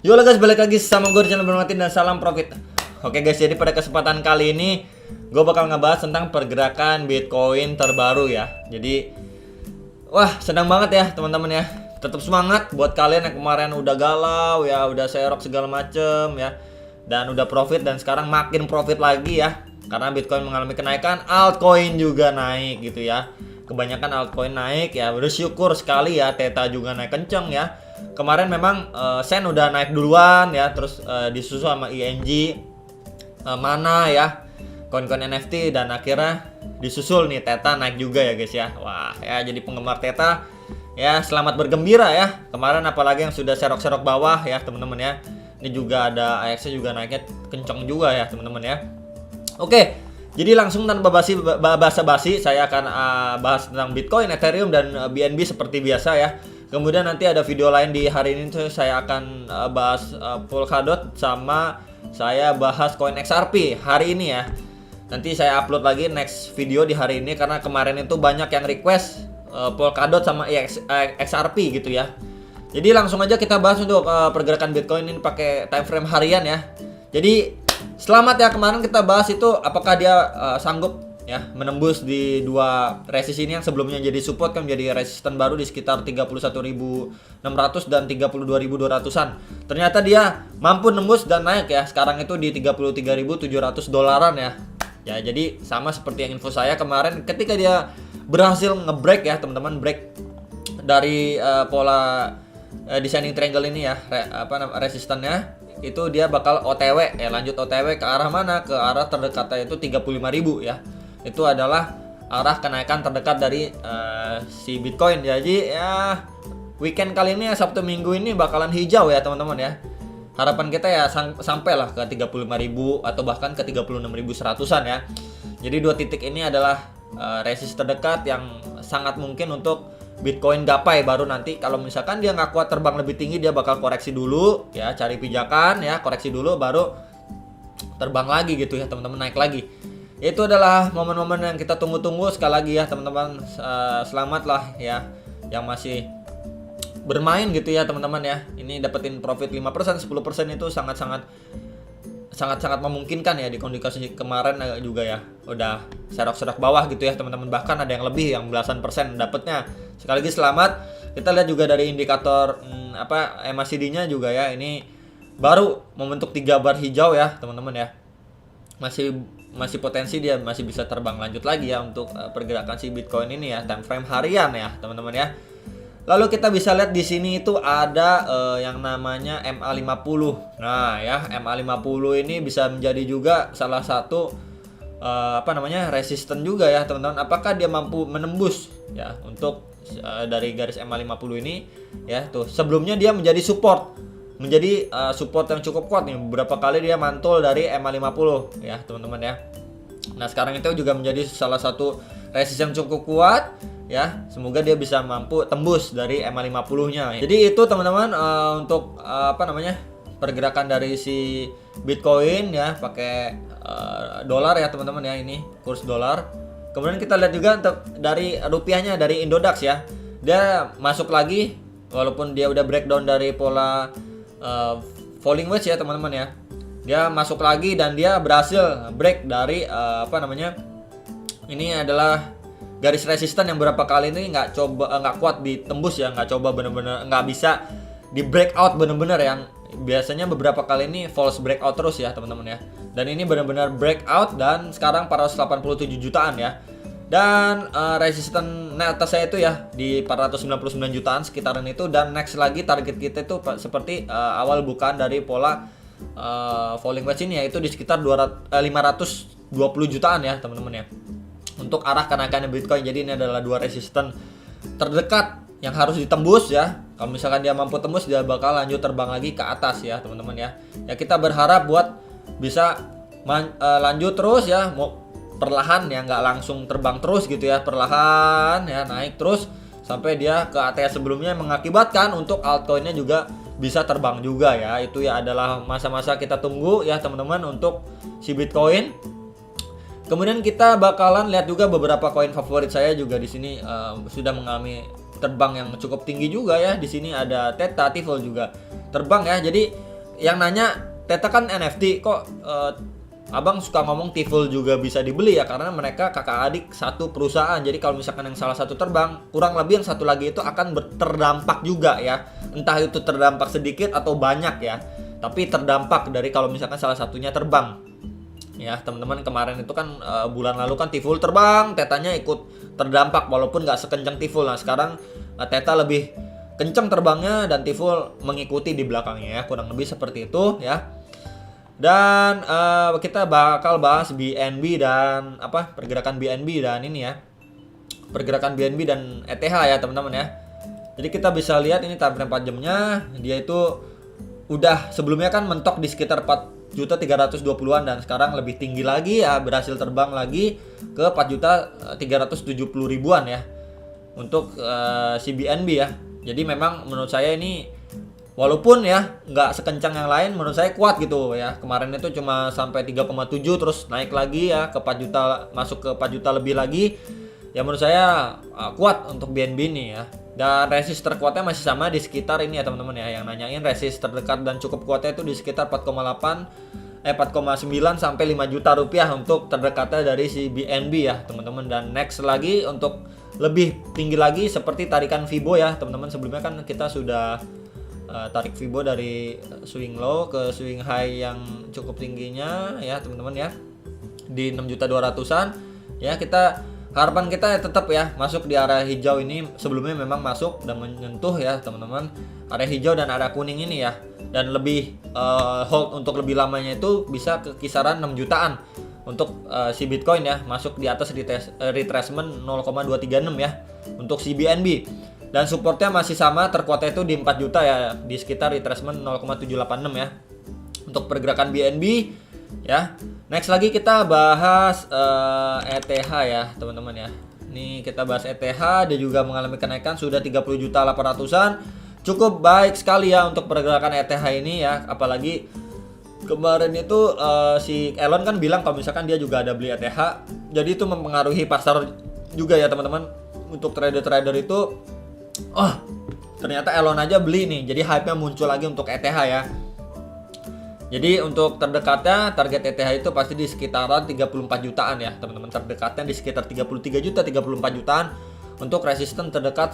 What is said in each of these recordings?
Yo guys, balik lagi sama gue di channel Bro Martin dan salam profit. Oke guys, jadi pada kesempatan kali ini gue bakal ngebahas tentang pergerakan Bitcoin terbaru ya. Jadi wah, senang banget ya teman-teman ya. Tetap semangat buat kalian yang kemarin udah galau ya, udah serok segala macem ya, dan udah profit dan sekarang makin profit lagi ya. Karena Bitcoin mengalami kenaikan, altcoin juga naik gitu ya. Kebanyakan altcoin naik ya, bersyukur sekali ya. Theta juga naik kenceng ya. Kemarin memang Sen udah naik duluan ya, terus disusul sama ING, Mana ya, koin-koin NFT, dan akhirnya disusul nih Theta naik juga ya guys ya. Wah ya, jadi penggemar Theta ya selamat bergembira ya. Kemarin apalagi yang sudah serok-serok bawah ya teman-teman ya. Ini juga ada AX juga naiknya kenceng juga ya teman-teman ya. Oke, jadi langsung tanpa basa-basi saya akan bahas tentang Bitcoin, Ethereum, dan BNB seperti biasa ya. Kemudian nanti ada video lain di hari ini tuh saya akan bahas Polkadot, sama saya bahas koin XRP hari ini ya. Nanti saya upload lagi next video di hari ini karena kemarin itu banyak yang request Polkadot sama XRP gitu ya. Jadi langsung aja kita bahas untuk pergerakan Bitcoin ini pakai time frame harian ya. Jadi selamat ya, kemarin kita bahas itu apakah dia sanggup ya menembus di dua resist ini yang sebelumnya jadi support, kan menjadi resisten baru di sekitar 31.600 dan 32.200-an. Ternyata dia mampu nembus dan naik ya. Sekarang itu di 33.700 dolaran ya. Ya, jadi sama seperti yang info saya kemarin ketika dia berhasil ngebreak ya teman-teman, break dari pola descending triangle ini ya, resistannya itu dia bakal OTW ya, lanjut OTW ke arah mana? Ke arah terdekatnya itu 35.000 ya. Itu adalah arah kenaikan terdekat dari si Bitcoin. Jadi ya weekend kali ini ya, Sabtu Minggu ini bakalan hijau ya teman-teman ya. Harapan kita ya sampailah ke 35.000 atau bahkan ke 36.100-an ya. Jadi dua titik ini adalah resist terdekat yang sangat mungkin untuk Bitcoin gapai. Baru nanti kalau misalkan dia nggak kuat terbang lebih tinggi, dia bakal koreksi dulu ya, cari pijakan ya, koreksi dulu baru terbang lagi gitu ya teman-teman, naik lagi. Itu adalah momen-momen yang kita tunggu-tunggu. Sekali lagi ya teman-teman, selamat lah ya yang masih bermain gitu ya teman-teman ya. Ini dapetin profit 5%, 10% itu sangat-sangat memungkinkan ya. Di kondisi kemarin juga ya udah serok-serok bawah gitu ya teman-teman, bahkan ada yang lebih, yang belasan persen dapatnya. Sekali lagi selamat. Kita lihat juga dari indikator MACD-nya juga ya, ini baru membentuk 3 bar hijau ya teman-teman ya. Masih potensi dia masih bisa terbang lanjut lagi ya untuk pergerakan si Bitcoin ini ya, time frame harian ya teman-teman ya. Lalu kita bisa lihat di sini itu ada yang namanya MA50. Nah ya, MA50 ini bisa menjadi juga salah satu resisten juga ya teman-teman. Apakah dia mampu menembus ya untuk dari garis MA50 ini ya. Tuh sebelumnya dia menjadi support yang cukup kuat nih. Beberapa kali dia mantul dari MA50 ya teman-teman ya. Nah sekarang itu juga menjadi salah satu resist yang cukup kuat ya. Semoga dia bisa mampu tembus dari MA50-nya. Jadi itu teman-teman untuk pergerakan dari si Bitcoin ya, pakai dolar ya teman-teman ya, ini kurs dolar. Kemudian kita lihat juga untuk dari rupiahnya, dari Indodax ya. Dia masuk lagi walaupun dia udah breakdown dari pola falling wedge ya teman-teman ya. Dia masuk lagi dan dia berhasil break dari ini adalah garis resisten yang berapa kali ini nggak kuat ditembus ya, nggak bisa di breakout bener-bener, yang biasanya beberapa kali ini false breakout terus ya teman-teman ya. Dan ini benar-benar breakout dan sekarang 487 jutaan ya. Dan resisten atasnya itu ya di 499 jutaan sekitaran itu. Dan next lagi target kita itu seperti awal bukaan dari pola falling wedge ini, yaitu di sekitar 520 jutaan ya teman-teman ya, untuk arah kenaikannya Bitcoin. Jadi ini adalah dua resisten terdekat yang harus ditembus ya. Kalau misalkan dia mampu tembus, dia bakal lanjut terbang lagi ke atas ya teman-teman ya. Ya kita berharap buat bisa lanjut terus ya, mau perlahan ya, nggak langsung terbang terus gitu ya, perlahan ya naik terus sampai dia ke ATH sebelumnya, mengakibatkan untuk altcoinnya juga bisa terbang juga ya. Itu ya adalah masa-masa kita tunggu ya teman-teman untuk si Bitcoin. Kemudian kita bakalan lihat juga beberapa koin favorit saya juga di sini sudah mengalami terbang yang cukup tinggi juga ya. Di sini ada Theta, Tifel juga terbang ya. Jadi yang nanya, Theta kan NFT kok abang suka ngomong Tiful juga bisa dibeli ya, karena mereka kakak adik satu perusahaan. Jadi kalau misalkan yang salah satu terbang, kurang lebih yang satu lagi itu akan terdampak juga ya. Entah itu terdampak sedikit atau banyak ya, tapi terdampak dari kalau misalkan salah satunya terbang. Ya teman-teman, kemarin itu kan bulan lalu kan Tiful terbang, Tetanya ikut terdampak walaupun nggak sekencang Tiful. Nah sekarang Theta lebih kencang terbangnya dan Tiful mengikuti di belakangnya ya, kurang lebih seperti itu ya. Dan kita bakal bahas BNB dan pergerakan BNB dan ini ya, pergerakan BNB dan ETH ya teman-teman ya. Jadi kita bisa lihat ini time frame 4 jamnya, dia itu udah sebelumnya kan mentok di sekitar 4.320.000-an dan sekarang lebih tinggi lagi ya, berhasil terbang lagi ke 4.370.000-an ya untuk si BNB ya. Jadi memang menurut saya ini walaupun ya nggak sekencang yang lain, menurut saya kuat gitu ya. Kemarin itu cuma sampai 3,7 terus naik lagi ya ke 4 juta, masuk ke 4 juta lebih lagi. Ya menurut saya kuat untuk BNB ini ya. Dan resist terkuatnya masih sama di sekitar ini ya teman-teman ya. Yang nanyain resist terdekat dan cukup kuatnya itu di sekitar 4,9 sampai 5 juta rupiah untuk terdekatnya dari si BNB ya teman-teman. Dan next lagi untuk lebih tinggi lagi seperti tarikan Fibo ya teman-teman. Sebelumnya kan kita sudah tarik Fibo dari swing low ke swing high yang cukup tingginya ya teman-teman ya, di 6.200-an ya. Kita harapan kita ya tetap ya masuk di area hijau ini. Sebelumnya memang masuk dan menyentuh ya teman-teman area hijau dan area kuning ini ya, dan lebih hold untuk lebih lamanya itu bisa ke kisaran 6 jutaan untuk si Bitcoin ya, masuk di atas retracement 0,236 ya untuk si BNB. Dan supportnya masih sama, terkuatnya itu di 4 juta ya, di sekitar retracement 0,786 ya untuk pergerakan BNB ya. Next lagi kita bahas ETH ya teman-teman ya. Ini kita bahas ETH, dia juga mengalami kenaikan sudah 30.800-an. Cukup baik sekali ya untuk pergerakan ETH ini ya, apalagi kemarin itu si Elon kan bilang kalau misalkan dia juga ada beli ETH. Jadi itu mempengaruhi pasar juga ya teman-teman. Untuk trader-trader itu ternyata Elon aja beli nih, jadi hype-nya muncul lagi untuk ETH ya. Jadi untuk terdekatnya target ETH itu pasti di sekitaran 34 jutaan ya teman-teman. Terdekatnya di sekitar 33 juta, 34 jutaan untuk resisten terdekat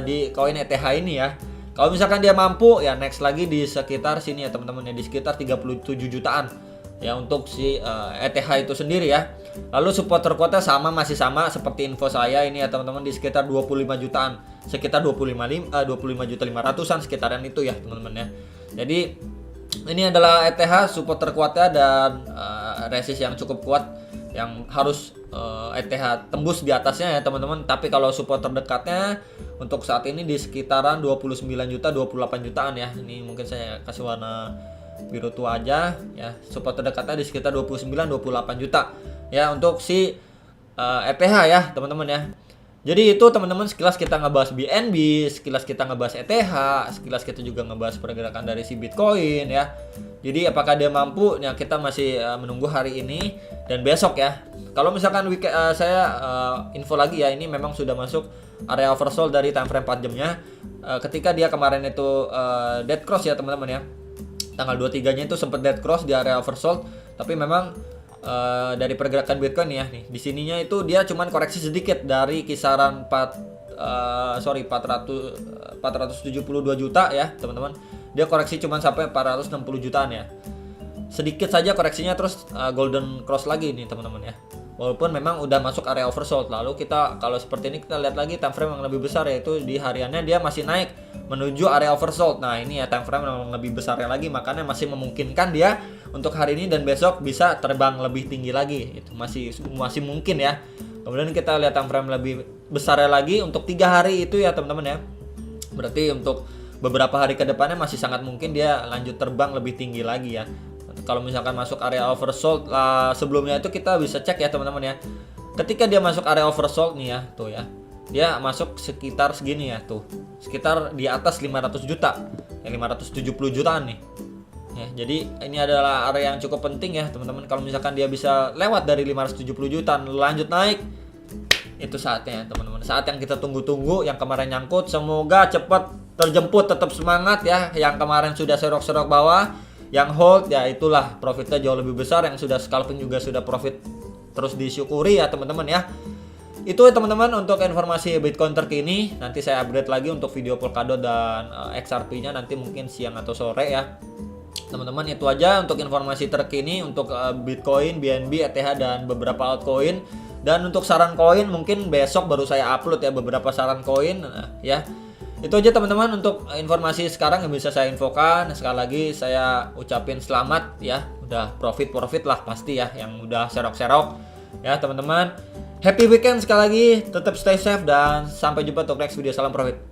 di koin ETH ini ya. Kalau misalkan dia mampu ya next lagi di sekitar sini ya teman-teman ya, di sekitar 37 jutaan ya untuk si ETH itu sendiri ya. Lalu support terkuatnya masih sama seperti info saya ini ya teman-teman, di sekitar 25 jutaan, sekitar 25 juta 500-an sekitaran itu ya teman-teman ya. Jadi ini adalah ETH support terkuatnya dan resist yang cukup kuat yang harus ETH tembus di atasnya ya teman-teman. Tapi kalau support terdekatnya untuk saat ini di sekitaran 29 juta 28 jutaan ya. Ini mungkin saya kasih warna biru tua aja ya. Support terdekatnya di sekitar 29 28 juta ya untuk si ETH ya teman-teman ya. Jadi itu teman-teman sekilas kita ngebahas BNB, sekilas kita ngebahas ETH, sekilas kita juga ngebahas pergerakan dari si Bitcoin ya. Jadi apakah dia mampu? Ya kita masih menunggu hari ini dan besok ya. Kalau misalkan saya info lagi ya, ini memang sudah masuk area oversold dari time frame 4 jamnya. Ketika dia kemarin itu dead cross ya teman-teman ya. Tanggal 23-nya itu sempat dead cross di area oversold, tapi memang dari pergerakan Bitcoin ya nih, di sininya itu dia cuman koreksi sedikit dari kisaran 472 juta ya teman-teman. Dia koreksi cuman sampai 460 jutaan ya. Sedikit saja koreksinya terus golden cross lagi nih teman-teman ya. Walaupun memang udah masuk area oversold. Lalu kita kalau seperti ini kita lihat lagi time frame yang lebih besar, yaitu di hariannya dia masih naik menuju area oversold. Nah ini ya time frame yang lebih besarnya lagi, makanya masih memungkinkan dia untuk hari ini dan besok bisa terbang lebih tinggi lagi. Itu masih mungkin ya. Kemudian kita lihat time frame lebih besarnya lagi untuk 3 hari itu ya teman-teman ya. Berarti untuk beberapa hari ke depannya masih sangat mungkin dia lanjut terbang lebih tinggi lagi ya. Kalau misalkan masuk area oversold sebelumnya itu kita bisa cek ya teman-teman ya. Ketika dia masuk area oversold nih ya, tuh ya. Dia masuk sekitar segini ya tuh. Sekitar di atas 500 juta. Ya 570 jutaan nih. Ya, jadi ini adalah area yang cukup penting ya teman-teman. Kalau misalkan dia bisa lewat dari 570 jutaan lanjut naik, itu saatnya teman-teman. Saat yang kita tunggu-tunggu, yang kemarin nyangkut semoga cepat terjemput. Tetap semangat ya. Yang kemarin sudah serok-serok bawah, Yang hold ya itulah profitnya jauh lebih besar, yang sudah scalping juga sudah profit terus disyukuri ya teman-teman ya. Itu ya teman-teman untuk informasi Bitcoin terkini. Nanti saya upgrade lagi untuk video Polkadot dan XRP-nya nanti mungkin siang atau sore ya. Teman-teman itu aja untuk informasi terkini untuk Bitcoin, BNB, ETH dan beberapa altcoin. Dan untuk saran koin mungkin besok baru saya upload ya beberapa saran koin ya. Itu aja teman-teman untuk informasi sekarang yang bisa saya infokan. Sekali lagi saya ucapin selamat ya, udah profit lah pasti ya, yang udah serok-serok ya teman-teman. Happy weekend sekali lagi, tetap stay safe dan sampai jumpa untuk next video. Salam profit.